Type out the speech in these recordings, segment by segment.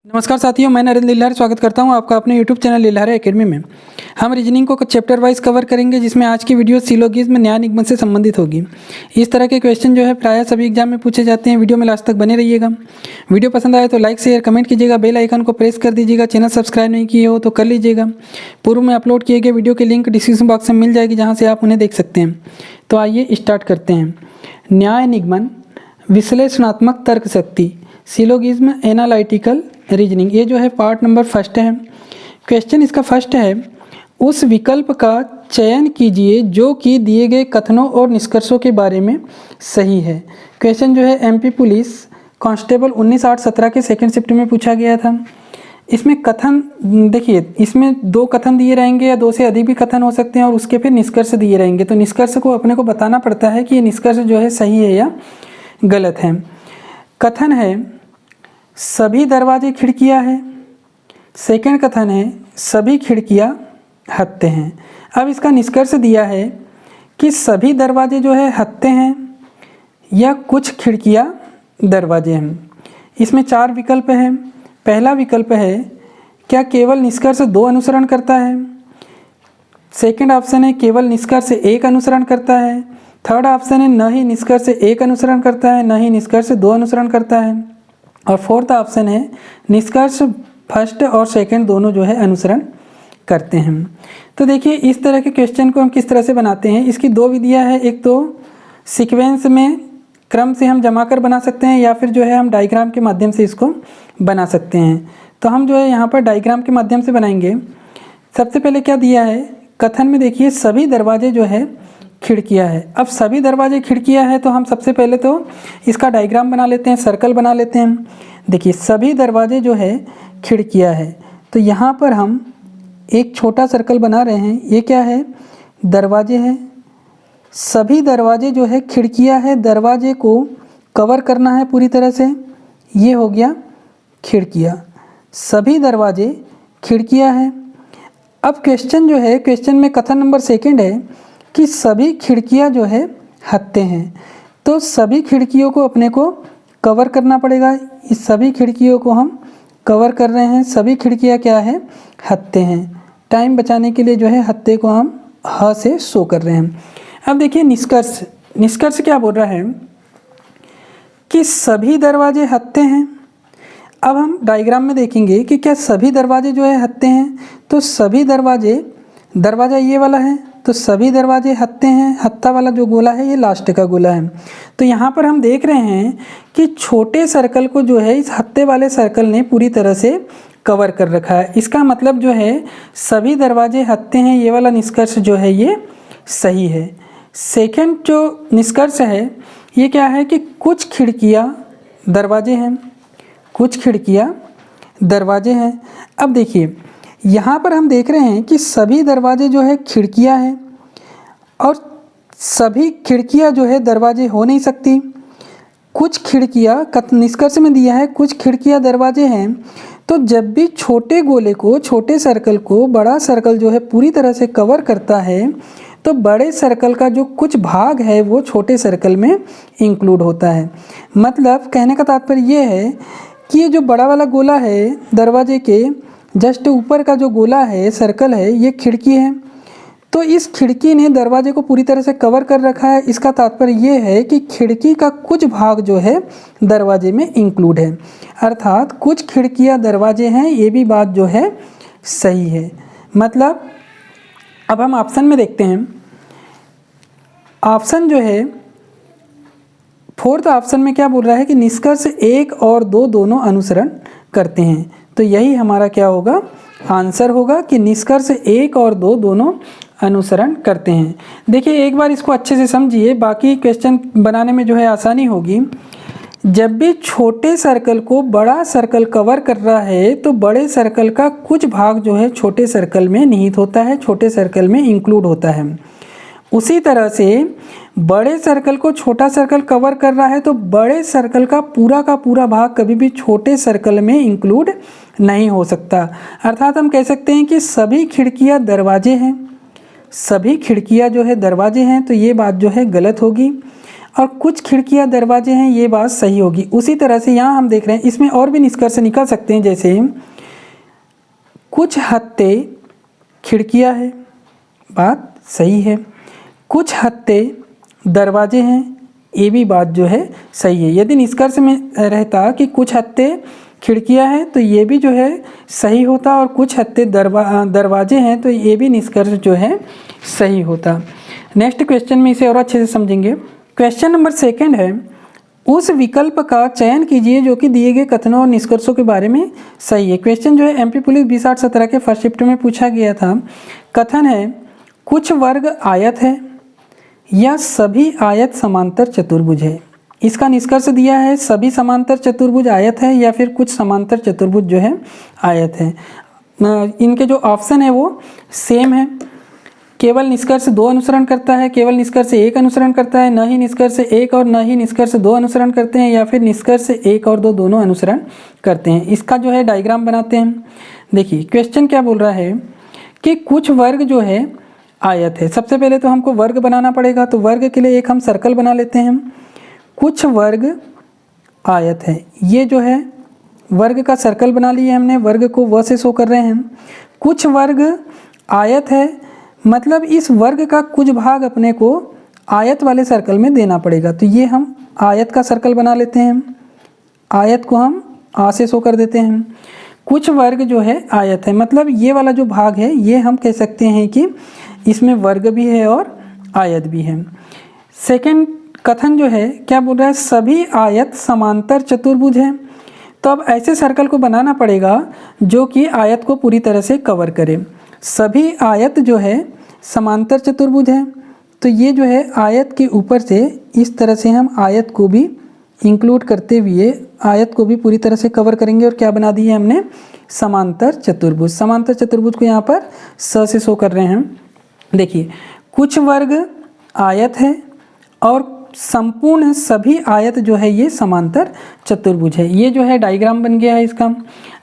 नमस्कार साथियों, मैं नरेंद्र लिल्हार स्वागत करता हूं आपका अपने YouTube चैनल लिल्हार एकेडमी में। हम रीजनिंग को चैप्टर वाइज कवर करेंगे, जिसमें आज की वीडियो सिलोगिज्म न्याय निगमन से संबंधित होगी। इस तरह के क्वेश्चन जो है प्रायः सभी एग्जाम में पूछे जाते हैं। वीडियो में लास्ट तक बने रहिएगा। वीडियो पसंद आए तो लाइक शेयर कमेंट कीजिएगा, बेल आइकन को प्रेस कर दीजिएगा। चैनल सब्सक्राइब नहीं किए हो तो कर लीजिएगा। पूर्व में अपलोड किए गए वीडियो की लिंक डिस्क्रिप्शन बॉक्स में मिल जाएगी, जहाँ से आप उन्हें देख सकते हैं। तो आइए स्टार्ट करते हैं। न्याय निगमन, विश्लेषणात्मक तर्क शक्ति, सिलोगिज्म एनालिटिकल रीजनिंग, ये जो है पार्ट नंबर फर्स्ट है। क्वेश्चन इसका फर्स्ट है, उस विकल्प का चयन कीजिए जो कि दिए गए कथनों और निष्कर्षों के बारे में सही है। क्वेश्चन जो है एमपी पुलिस कांस्टेबल 19/8/17 के सेकंड शिफ्ट में पूछा गया था। इसमें कथन देखिए, इसमें 2 कथन दिए रहेंगे या 2 से अधिक भी कथन हो सकते हैं, और उसके फिर निष्कर्ष दिए रहेंगे। तो निष्कर्ष को अपने को बताना पड़ता है कि ये निष्कर्ष जो है सही है या गलत है। कथन है सभी दरवाजे खिड़कियां हैं। सेकंड कथन है सभी खिड़कियां हत्ते हैं। अब इसका निष्कर्ष दिया है कि सभी दरवाजे जो है हत्ते हैं या कुछ खिड़कियां दरवाजे हैं। इसमें 4 विकल्प हैं। पहला विकल्प है क्या केवल निष्कर्ष 2 अनुसरण करता है। सेकंड ऑप्शन है केवल निष्कर्ष 1 अनुसरण करता है। थर्ड ऑप्शन है न ही निष्कर्ष 1 अनुसरण करता है, न ही निष्कर्ष 2 अनुसरण करता है। और फोर्थ ऑप्शन है निष्कर्ष फर्स्ट और सेकंड दोनों जो है अनुसरण करते हैं। तो देखिए, इस तरह के क्वेश्चन को हम किस तरह से बनाते हैं। इसकी 2 विधियां हैं। एक तो सीक्वेंस में क्रम से हम जमा कर बना सकते हैं, या फिर जो है हम डायग्राम के माध्यम से इसको बना सकते हैं। तो हम जो है यहाँ पर डायग्राम के माध्यम से बनाएंगे। सबसे पहले क्या दिया है कथन में, देखिए सभी दरवाजे जो है खिड़कियां है। अब सभी दरवाजे खिड़कियां है तो हम सबसे पहले तो इसका डायग्राम बना लेते हैं, सर्कल बना लेते हैं। देखिए सभी दरवाजे जो है खिड़कियां है, तो यहाँ पर हम एक छोटा सर्कल बना रहे हैं। ये क्या है, दरवाजे हैं। सभी दरवाजे जो है खिड़कियां है, दरवाजे को कवर करना है पूरी तरह से। ये हो गया खिड़कियां, सभी दरवाजे खिड़कियां है। अब क्वेश्चन जो है, क्वेश्चन में कथन नंबर सेकंड है कि सभी खिड़कियां जो है हत्ते हैं। तो सभी खिड़कियों को अपने को कवर करना पड़ेगा। इस सभी खिड़कियों को हम कवर कर रहे हैं। सभी खिड़कियां क्या है, हत्ते हैं। टाइम बचाने के लिए जो है हत्ते को हम ह से शो कर रहे हैं। अब देखिए निष्कर्ष, निष्कर्ष क्या बोल रहा है कि सभी दरवाजे हत्ते हैं। अब हम डायग्राम में देखेंगे कि क्या सभी दरवाजे जो है हत्ते हैं। तो सभी दरवाजे, दरवाज़ा ये वाला है तो सभी दरवाजे हत्ते हैं। हत्ता वाला जो गोला है ये लास्ट का गोला है। तो यहाँ पर हम देख रहे हैं कि छोटे सर्कल को जो है इस हत्ते वाले सर्कल ने पूरी तरह से कवर कर रखा है। इसका मतलब जो है सभी दरवाजे हत्ते हैं, ये वाला निष्कर्ष जो है ये सही है। सेकंड जो निष्कर्ष है ये क्या है कि कुछ खिड़कियाँ दरवाजे हैं, कुछ खिड़कियाँ दरवाजे हैं। अब देखिए यहाँ पर हम देख रहे हैं कि सभी दरवाजे जो है खिड़कियाँ हैं, और सभी खिड़कियाँ जो है दरवाजे हो नहीं सकती। कुछ खिड़कियाँ निष्कर्ष में दिया है कुछ खिड़कियाँ दरवाजे हैं। तो जब भी छोटे गोले को, छोटे सर्कल को बड़ा सर्कल जो है पूरी तरह से कवर करता है, तो बड़े सर्कल का जो कुछ भाग है वो छोटे सर्कल में इंक्लूड होता है। मतलब कहने का तात्पर्य ये है कि ये जो बड़ा वाला गोला है दरवाजे के जस्ट ऊपर का जो गोला है, सर्कल है, ये खिड़की है। तो इस खिड़की ने दरवाजे को पूरी तरह से कवर कर रखा है। इसका तात्पर्य ये है कि खिड़की का कुछ भाग जो है दरवाजे में इंक्लूड है, अर्थात कुछ खिड़कियां दरवाजे हैं। ये भी बात जो है सही है। मतलब अब हम ऑप्शन में देखते हैं। ऑप्शन जो है फोर्थ ऑप्शन में क्या बोल रहा है कि निष्कर्ष 1 और 2 दोनों अनुसरण करते हैं। तो यही हमारा क्या होगा, आंसर होगा कि निष्कर्ष 1 और 2 दोनों अनुसरण करते हैं। देखिए एक बार इसको अच्छे से समझिए, बाकी क्वेश्चन बनाने में जो है आसानी होगी। जब भी छोटे सर्कल को बड़ा सर्कल कवर कर रहा है, तो बड़े सर्कल का कुछ भाग जो है छोटे सर्कल में निहित होता है, छोटे सर्कल में इंक्लूड होता है। उसी तरह से बड़े सर्कल को छोटा सर्कल कवर कर रहा है, तो बड़े सर्कल का पूरा भाग कभी भी छोटे सर्कल में इंक्लूड नहीं हो सकता। अर्थात हम कह सकते हैं कि सभी खिड़कियां दरवाजे हैं, सभी खिड़कियां जो है दरवाजे हैं। तो ये बात जो है गलत होगी। और कुछ खिड़कियां दरवाजे हैं, ये बात सही होगी। उसी तरह से यहाँ हम देख रहे हैं, इसमें और भी निष्कर्ष निकल सकते हैं, जैसे कुछ हत्ते खिड़कियां है, बात सही है। कुछ हत्ते दरवाजे हैं, ये भी बात जो है सही है। यदि निष्कर्ष में रहता कि कुछ हत्ते खिड़कियां हैं तो ये भी जो है सही होता, और कुछ हत्ते दरवाजे हैं तो ये भी निष्कर्ष जो है सही होता। नेक्स्ट क्वेश्चन में इसे और अच्छे से समझेंगे। क्वेश्चन नंबर 2 है, उस विकल्प का चयन कीजिए जो कि दिए गए कथनों और निष्कर्षों के बारे में सही है। क्वेश्चन जो है एमपी पुलिस 2017 के फर्स्ट शिफ्ट में पूछा गया था। कथन है, कुछ वर्ग आयत है या सभी आयत समांतर चतुर्भुज है। इसका निष्कर्ष दिया है सभी समांतर चतुर्भुज आयत है या फिर कुछ समांतर चतुर्भुज जो है आयत है। इनके जो ऑप्शन है वो सेम है। केवल निष्कर्ष 2 अनुसरण करता है, केवल निष्कर्ष 1 अनुसरण करता है, न ही निष्कर्ष 1 और न ही निष्कर्ष 2 अनुसरण करते हैं, या फिर निष्कर्ष 1 और 2 दोनों अनुसरण करते हैं। इसका जो है डायग्राम बनाते हैं। देखिए क्वेश्चन क्या बोल रहा है कि कुछ वर्ग जो है आयत है। सबसे पहले तो हमको वर्ग बनाना पड़ेगा, तो वर्ग के लिए एक हम सर्कल बना लेते हैं। कुछ वर्ग आयत है, ये जो है वर्ग का सर्कल बना लिए हमने, वर्ग को व से शो कर रहे हैं। कुछ वर्ग आयत है, मतलब इस वर्ग का कुछ भाग अपने को आयत वाले सर्कल में देना पड़ेगा। तो ये हम आयत का सर्कल बना लेते हैं, आयत को हम आ से शो कर देते हैं। कुछ वर्ग जो है आयत है, मतलब ये वाला जो भाग है ये हम कह सकते हैं कि इसमें वर्ग भी है और आयत भी है। सेकंड कथन जो है क्या बोल रहा है, सभी आयत समांतर चतुर्भुज है। तो अब ऐसे सर्कल को बनाना पड़ेगा जो कि आयत को पूरी तरह से कवर करे। सभी आयत जो है समांतर चतुर्भुज है, तो ये जो है आयत के ऊपर से इस तरह से हम आयत को भी इंक्लूड करते हुए आयत को भी पूरी तरह से कवर करेंगे। और क्या बना दिए हमने, समांतर चतुर्भुज। समांतर चतुर्भुज को यहाँ पर स से शो कर रहे हैं। देखिए कुछ वर्ग आयत है और संपूर्ण सभी आयत जो है ये समांतर चतुर्भुज है। ये जो है डायग्राम बन गया है इसका।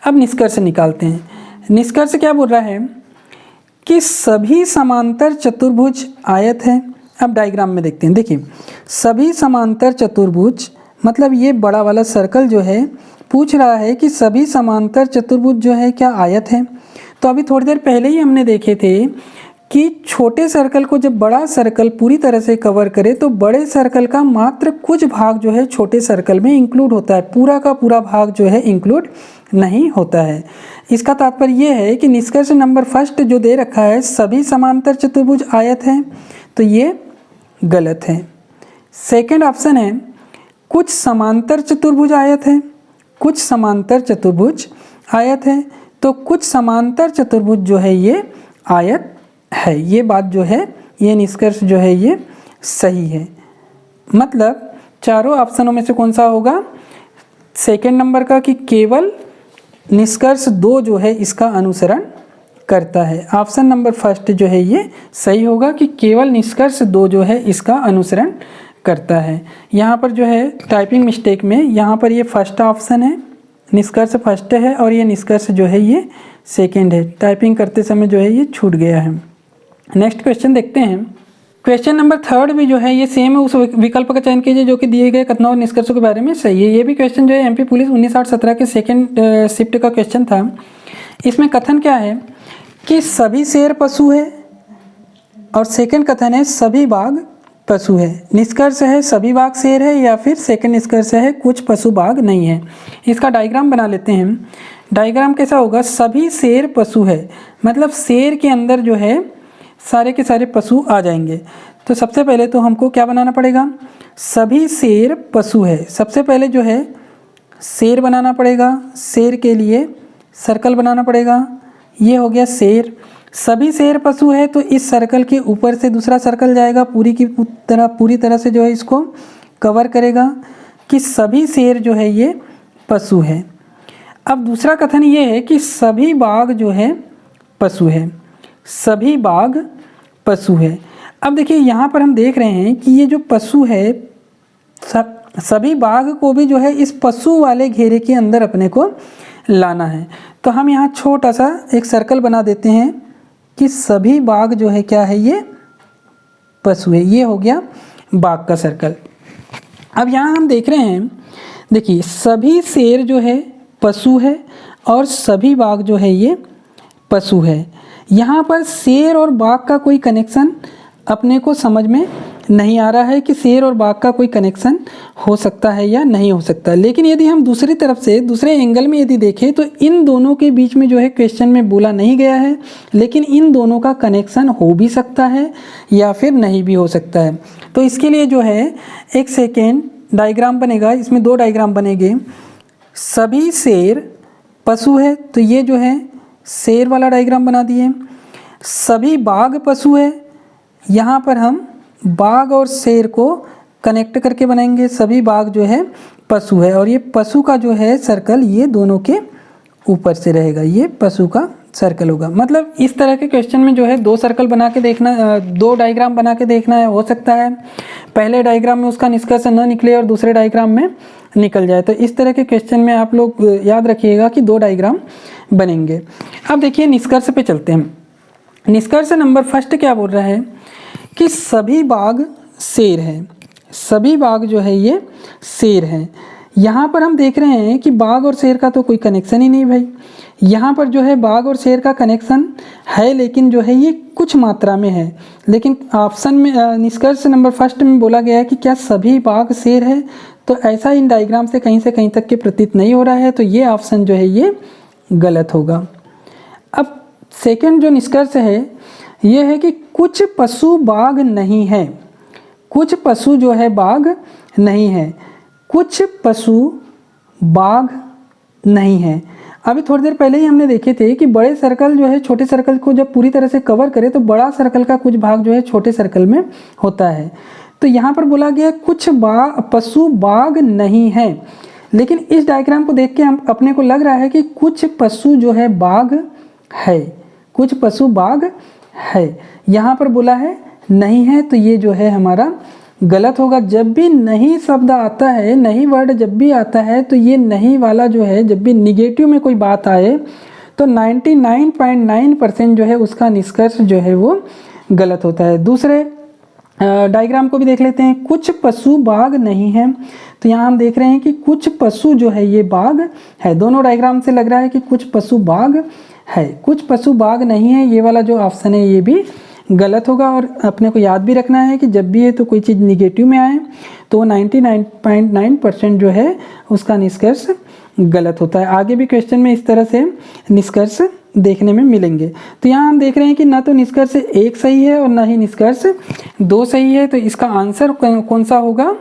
अब निष्कर्ष निकालते हैं। निष्कर्ष क्या बोल रहा है कि सभी समांतर चतुर्भुज आयत है। अब डायग्राम में देखते हैं। देखिए सभी समांतर चतुर्भुज मतलब ये बड़ा वाला सर्कल जो है पूछ रहा है कि सभी समांतर चतुर्भुज जो है क्या आयत है। तो अभी थोड़ी देर पहले ही हमने देखे थे कि छोटे सर्कल को जब बड़ा सर्कल पूरी तरह से कवर करे तो बड़े सर्कल का मात्र कुछ भाग जो है छोटे सर्कल में इंक्लूड होता है, पूरा का पूरा भाग जो है इंक्लूड नहीं होता है। इसका तात्पर्य यह है कि निष्कर्ष नंबर 1 जो दे रखा है सभी समांतर चतुर्भुज आयत है, तो ये गलत है। सेकंड ऑप्शन है कुछ समांतर चतुर्भुज आयत है, कुछ समांतर चतुर्भुज आयत है, तो कुछ समांतर चतुर्भुज जो है ये आयत है। ये बात जो है ये निष्कर्ष जो है ये सही है। मतलब चारों ऑप्शनों में से कौन सा होगा, सेकंड नंबर का कि केवल निष्कर्ष 2 जो है इसका अनुसरण करता है। ऑप्शन नंबर 1 जो है ये सही होगा कि केवल निष्कर्ष 2 जो है इसका अनुसरण करता है। यहाँ पर जो है टाइपिंग मिस्टेक में यहाँ पर ये फर्स्ट ऑप्शन है, निष्कर्ष फर्स्ट है और ये निष्कर्ष जो है ये सेकंड है। टाइपिंग करते समय जो है ये छूट गया है। नेक्स्ट क्वेश्चन देखते हैं। क्वेश्चन नंबर 3 भी जो है ये सेम है, उस विकल्प का चयन कीजिए जो कि दिए गए कथनों और निष्कर्षों के बारे में सही है। ये भी क्वेश्चन जो है एमपी पुलिस 1917 के सेकंड शिफ्ट का क्वेश्चन था। इसमें कथन क्या है कि सभी शेर पशु है और सेकंड कथन है सभी बाघ पशु है। निष्कर्ष है सभी बाघ शेर है या फिर सेकंड निष्कर्ष है कुछ पशु बाघ नहीं है। इसका डायग्राम बना लेते हैं। डायग्राम कैसा होगा, सभी शेर पशु है, मतलब शेर के अंदर जो है सारे के सारे पशु आ जाएंगे। तो सबसे पहले तो हमको क्या बनाना पड़ेगा, सभी शेर पशु है। सबसे पहले जो है शेर बनाना पड़ेगा, शेर के लिए सर्कल बनाना पड़ेगा। ये हो गया शेर। सभी शेर पशु है तो इस सर्कल के ऊपर से दूसरा सर्कल जाएगा, पूरी तरह से जो है इसको कवर करेगा कि सभी शेर जो है ये पशु है। अब दूसरा कथन ये है कि सभी बाघ जो है पशु है, सभी बाघ पशु है। अब देखिए यहाँ पर हम देख रहे हैं कि ये जो पशु है सभी बाघ को भी जो है इस पशु वाले घेरे के अंदर अपने को लाना है। तो हम यहाँ छोटा सा एक सर्कल बना देते हैं कि सभी बाघ जो है क्या है ये पशु है। ये हो गया बाघ का सर्कल। अब यहाँ हम देख रहे हैं, देखिए सभी शेर जो है पशु है और सभी बाघ जो है ये पशु है। यहाँ पर शेर और बाघ का कोई कनेक्शन अपने को समझ में नहीं आ रहा है कि शेर और बाघ का कोई कनेक्शन हो सकता है या नहीं हो सकता। लेकिन यदि हम दूसरी तरफ से दूसरे एंगल में यदि देखें तो इन दोनों के बीच में जो है क्वेश्चन में बोला नहीं गया है, लेकिन इन दोनों का कनेक्शन हो भी सकता है या फिर नहीं भी हो सकता है। तो इसके लिए जो है एक सेकेंड डायग्राम बनेगा, इसमें दो डायग्राम बनेंगे। सभी शेर पशु है तो ये जो है शेर वाला डायग्राम बना दिए। सभी बाघ पशु है, यहाँ पर हम बाघ और शेर को कनेक्ट करके बनाएंगे। सभी बाघ जो है पशु है और ये पशु का जो है सर्कल ये दोनों के ऊपर से रहेगा, ये पशु का सर्कल होगा। मतलब इस तरह के क्वेश्चन में जो है दो सर्कल बना के देखना, दो डायग्राम बना के देखना है, हो सकता है पहले डायग्राम में उसका निष्कर्ष न निकले और दूसरे डायग्राम में निकल जाए। तो इस तरह के क्वेश्चन में आप लोग याद रखिएगा कि दो डायग्राम बनेंगे। अब देखिए निष्कर्ष पे चलते हैं। निष्कर्ष नंबर फर्स्ट क्या बोल रहा है कि सभी बाघ शेर है, सभी बाघ जो है ये शेर है। यहाँ पर हम देख रहे हैं कि बाघ और शेर का तो कोई कनेक्शन ही नहीं भाई। यहाँ पर जो है बाघ और शेर का कनेक्शन है, लेकिन जो है ये कुछ मात्रा में है। लेकिन ऑप्शन में निष्कर्ष नंबर फर्स्ट में बोला गया है कि क्या सभी बाघ शेर है, तो ऐसा इन डायग्राम से कहीं तक के प्रतीत नहीं हो रहा है, तो ये ऑप्शन जो है ये गलत होगा। अब सेकंड जो निष्कर्ष है ये है कि कुछ पशु बाघ नहीं है, कुछ पशु जो है बाघ नहीं है, कुछ पशु बाघ नहीं है। अभी थोड़ी देर पहले ही हमने देखे थे कि बड़े सर्कल जो है छोटे सर्कल को जब पूरी तरह से कवर करे तो बड़ा सर्कल का कुछ भाग जो है छोटे सर्कल में होता है। तो यहाँ पर बोला गया कुछ पशु बाघ नहीं है, लेकिन इस डायग्राम को देख के हम अपने को लग रहा है कि कुछ पशु जो है बाघ है, कुछ पशु बाघ है। यहाँ पर बोला है नहीं है, तो ये जो है हमारा गलत होगा। जब भी नहीं शब्द आता है, नहीं वर्ड जब भी आता है, तो ये नहीं वाला जो है जब भी निगेटिव में कोई बात आए तो 99.9% जो है उसका निष्कर्ष जो है वो गलत होता है। दूसरे डायग्राम को भी देख लेते हैं। कुछ पशु बाघ नहीं है, तो यहाँ हम देख रहे हैं कि कुछ पशु जो है ये बाघ है। दोनों डायग्राम से लग रहा है कि कुछ पशु बाघ है, कुछ पशु बाघ नहीं है। ये वाला जो ऑप्शन है ये भी गलत होगा। और अपने को याद भी रखना है कि जब भी ये तो कोई चीज़ निगेटिव में आए तो 99.9% जो है उसका निष्कर्ष गलत होता है। आगे भी क्वेश्चन में इस तरह से निष्कर्ष देखने में मिलेंगे। तो यहाँ हम देख रहे हैं कि ना तो निष्कर्ष एक सही है और ना ही निष्कर्ष दो सही है। तो इसका आंसर कौन सा होगा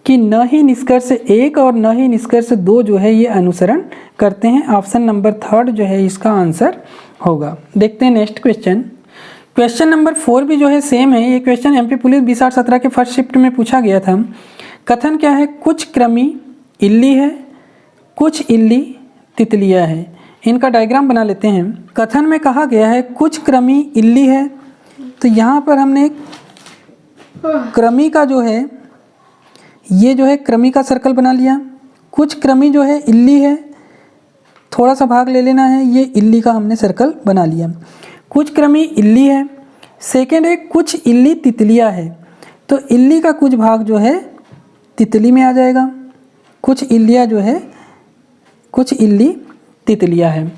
कि न ही निष्कर्ष एक और न ही निष्कर्ष दो जो है ये अनुसरण करते हैं। ऑप्शन नंबर थर्ड जो है इसका आंसर होगा। देखते हैं नेक्स्ट क्वेश्चन। क्वेश्चन नंबर 4 भी जो है सेम है। ये क्वेश्चन एमपी पुलिस 2017 के फर्स्ट शिफ्ट में पूछा गया था। कथन क्या है, कुछ कृमि इल्ली है, कुछ इल्ली तितलिया है। इनका डायग्राम बना लेते हैं। कथन में कहा गया है कुछ कृमि इल्ली है, तो यहाँ पर हमने कृमि का जो है ये जो है कृमि का सर्कल बना लिया। कुछ कृमि जो है इल्ली है, थोड़ा सा भाग ले लेना है, ये इल्ली का हमने सर्कल बना लिया। कुछ कृमि इल्ली है। सेकेंड है कुछ इल्ली तितलिया है, तो इल्ली का कुछ भाग जो है तितली में आ जाएगा। कुछ इल्लिया जो है कुछ इल्ली तितलिया है।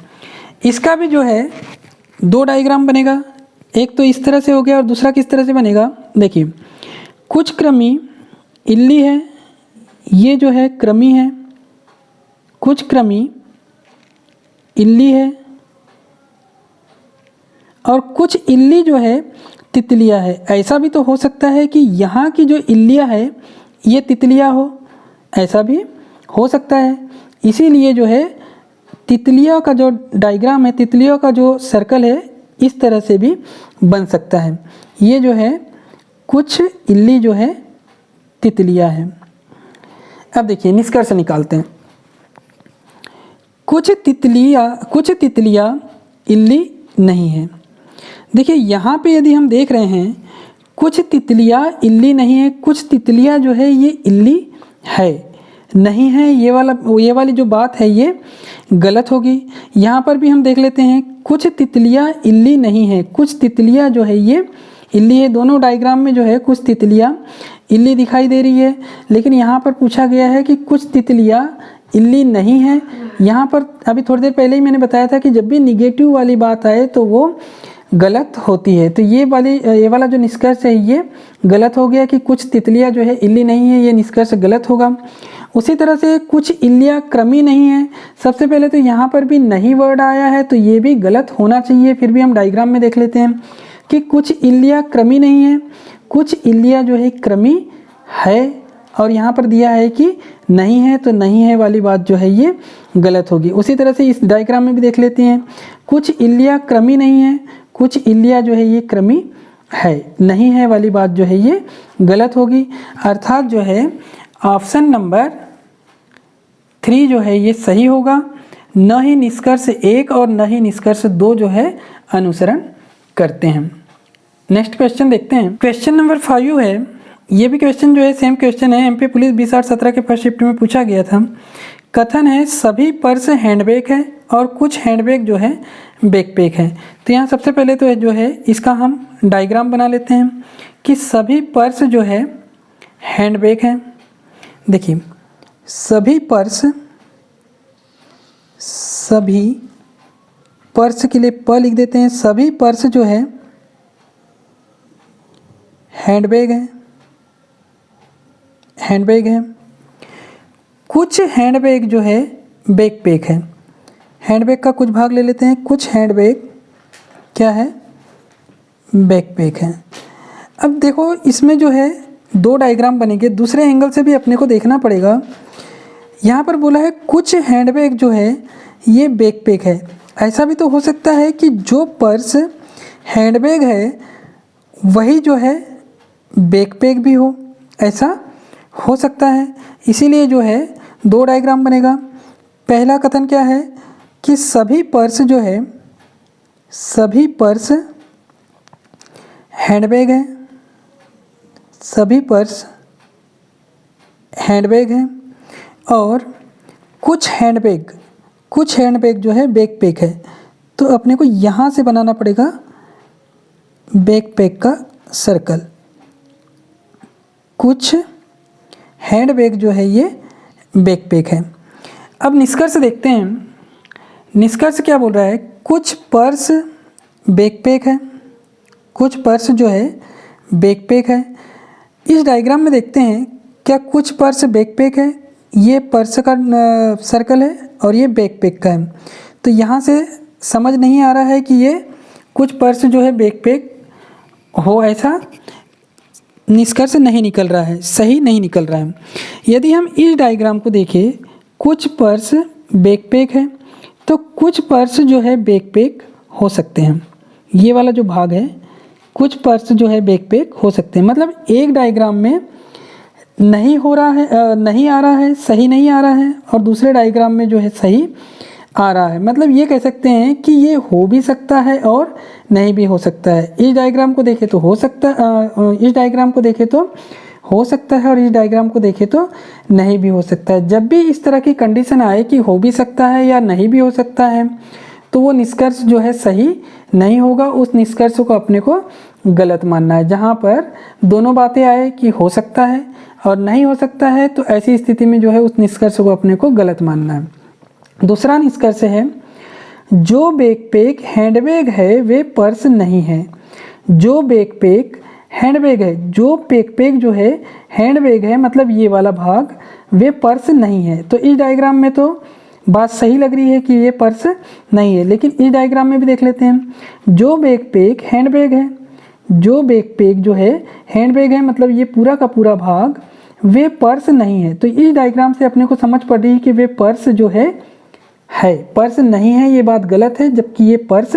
इसका भी जो है दो डायग्राम बनेगा, एक तो इस तरह से हो गया और दूसरा किस तरह से बनेगा। देखिए कुछ कृमि इल्ली है, ये जो है कृमि है, कुछ कृमि इल्ली है और कुछ इल्ली जो है तितलिया है। ऐसा भी तो हो सकता है कि यहाँ की जो इल्लिया है ये तितलिया हो, ऐसा भी हो सकता है। इसीलिए जो है तितलिया का जो डायग्राम है, तितलियों का जो सर्कल है इस तरह से भी बन सकता है। ये जो है कुछ इल्ली जो है तितलिया है। अब देखिए निष्कर्ष निकालते हैं। कुछ तितलिया इल्ली नहीं है। देखिए यहाँ पे यदि हम देख रहे हैं कुछ तितलिया इल्ली नहीं है, कुछ तितलिया जो है ये इल्ली है, नहीं है, ये वाली जो बात है ये गलत होगी। यहाँ पर भी हम देख लेते हैं कुछ तितलिया इल्ली नहीं है, कुछ तितलिया जो है ये इल्ली है। दोनों डायग्राम में जो है कुछ तितलिया इल्ली दिखाई दे रही है, लेकिन यहाँ पर पूछा गया है कि कुछ तितलियाँ इल्ली नहीं है। यहाँ पर अभी थोड़ी देर पहले ही मैंने बताया था कि जब भी निगेटिव वाली बात आए तो वो गलत होती है। तो ये वाला जो निष्कर्ष है ये गलत हो गया कि कुछ तितलियाँ जो है इल्ली नहीं है, ये निष्कर्ष गलत होगा। उसी तरह से कुछ इल्लियाँ कृमि नहीं है। सबसे पहले तो यहाँ पर भी नहीं वर्ड आया है, तो ये भी गलत होना चाहिए। फिर भी हम डायग्राम में देख लेते हैं कि कुछ इल्लियाँ कृमि नहीं है, कुछ इल्लियाँ जो है कृमि है, और यहाँ पर दिया है कि नहीं है, तो नहीं है वाली बात जो है ये गलत होगी। उसी तरह से इस डायग्राम में भी देख लेते हैं, कुछ इल्लियाँ कृमि नहीं है, कुछ इल्लियाँ जो है ये कृमि है, नहीं है वाली बात जो है ये गलत होगी। अर्थात जो है ऑप्शन नंबर 3 जो है ये सही होगा। न ही निष्कर्ष 1 और न ही निष्कर्ष 2 जो है अनुसरण करते हैं। नेक्स्ट क्वेश्चन देखते हैं। क्वेश्चन नंबर 5 है। ये भी क्वेश्चन जो है सेम क्वेश्चन है, एमपी पुलिस 2017 के फर्स्ट शिफ्ट में पूछा गया था। कथन है सभी पर्स हैंडबैग है और कुछ हैंडबैग जो है बैकपैक है। तो यहाँ सबसे पहले तो जो है इसका हम डायग्राम बना लेते हैं कि सभी पर्स जो है हैंडबैग है। देखिए सभी पर्स के लिए प लिख देते हैं। सभी पर्स जो है हैंडबैग है। कुछ हैंडबैग जो है बैकपैक है। हैंडबैग का कुछ भाग ले लेते हैं। कुछ हैंडबैग क्या है, बैकपैक है। अब देखो इसमें जो है 2 डायग्राम बनेंगे, दूसरे एंगल से भी अपने को देखना पड़ेगा। यहाँ पर बोला है कुछ हैंडबैग जो है ये बैकपैक है। ऐसा भी तो हो सकता है कि जो पर्स हैंडबैग है वही जो है बैकपैक भी हो, ऐसा हो सकता है। इसीलिए जो है 2 डायग्राम बनेगा। पहला कथन क्या है कि सभी पर्स जो है, सभी पर्स हैंडबैग है, सभी पर्स हैंडबैग है, और कुछ हैंडबैग जो है बैकपैक है। तो अपने को यहाँ से बनाना पड़ेगा बैकपैक का सर्कल। कुछ हैंडबैग जो है ये बैकपैक है। अब निष्कर्ष देखते हैं। निष्कर्ष क्या बोल रहा है, कुछ पर्स बैकपैक है, कुछ पर्स जो है बैकपैक है। इस डायग्राम में देखते हैं क्या कुछ पर्स बैकपैक है, ये पर्स का सर्कल है और ये बैकपैक का है। तो यहाँ से समझ नहीं आ रहा है कि ये कुछ पर्स जो है बैकपैक हो, ऐसा निष्कर्ष नहीं निकल रहा है, सही नहीं निकल रहा है। यदि हम इस डायग्राम को देखें, कुछ पर्स बैकपैक है तो कुछ पर्स जो है बैकपैक हो सकते हैं। ये वाला जो भाग है कुछ पर्स जो है बैकपैक हो सकते हैं। मतलब एक डायग्राम में नहीं हो रहा है, नहीं आ रहा है, सही नहीं आ रहा है, और दूसरे डायग्राम में जो है सही आ रहा है। मतलब ये कह सकते हैं कि ये हो भी सकता है और नहीं भी हो सकता है। इस डायग्राम को देखें तो हो सकता है, इस डायग्राम को देखें तो हो सकता है, और इस डायग्राम को देखें तो नहीं भी हो सकता है। जब भी इस तरह की कंडीशन आए कि हो भी सकता है या नहीं भी हो सकता है, तो वो निष्कर्ष जो है सही नहीं होगा। उस निष्कर्ष को अपने को गलत मानना है। जहाँ पर दोनों बातें आए कि हो सकता है और नहीं हो सकता है, तो ऐसी स्थिति में जो है उस निष्कर्ष को अपने को गलत मानना है। दूसरा निष्कर्ष है, जो बैकपैक हैंडबैग है वे पर्स नहीं है। जो बैकपैक हैंडबैग है, जो बैकपैक जो है हैंडबैग है, मतलब ये वाला भाग, वे पर्स नहीं है। तो इस डायग्राम में तो बात सही लग रही है कि ये पर्स नहीं है, लेकिन इस डायग्राम में भी देख लेते हैं। जो बैकपैक हैंडबैग है, जो बैकपैक जो है हैंडबैग है, मतलब ये पूरा का पूरा भाग वे पर्स नहीं है। तो इस डायग्राम से अपने को समझ पड़ रही है कि वे पर्स जो है पर्स नहीं है, ये बात गलत है, जबकि ये पर्स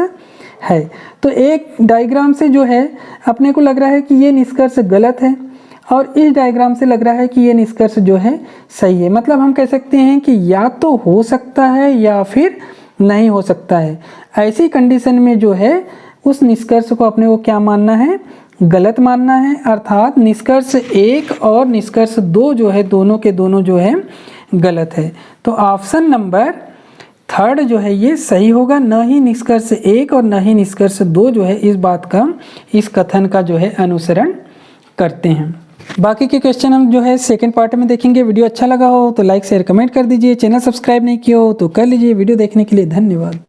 है। तो एक डायग्राम से जो है अपने को लग रहा है कि ये निष्कर्ष गलत है, और इस डायग्राम से लग रहा है कि ये निष्कर्ष जो है सही है। मतलब हम कह सकते हैं कि या तो हो सकता है या फिर नहीं हो सकता है। ऐसी कंडीशन में जो है उस निष्कर्ष को अपने को क्या मानना है, गलत मानना है। अर्थात निष्कर्ष 1 और निष्कर्ष 2 जो है दोनों के दोनों जो है गलत है। तो ऑप्शन नंबर 3 जो है ये सही होगा। न ही निष्कर्ष 1 और न ही निष्कर्ष 2 जो है इस बात का, इस कथन का जो है अनुसरण करते हैं। बाकी के क्वेश्चन हम जो है सेकंड पार्ट में देखेंगे। वीडियो अच्छा लगा हो तो लाइक शेयर कमेंट कर दीजिए। चैनल सब्सक्राइब नहीं किया हो तो कर लीजिए। वीडियो देखने के लिए धन्यवाद।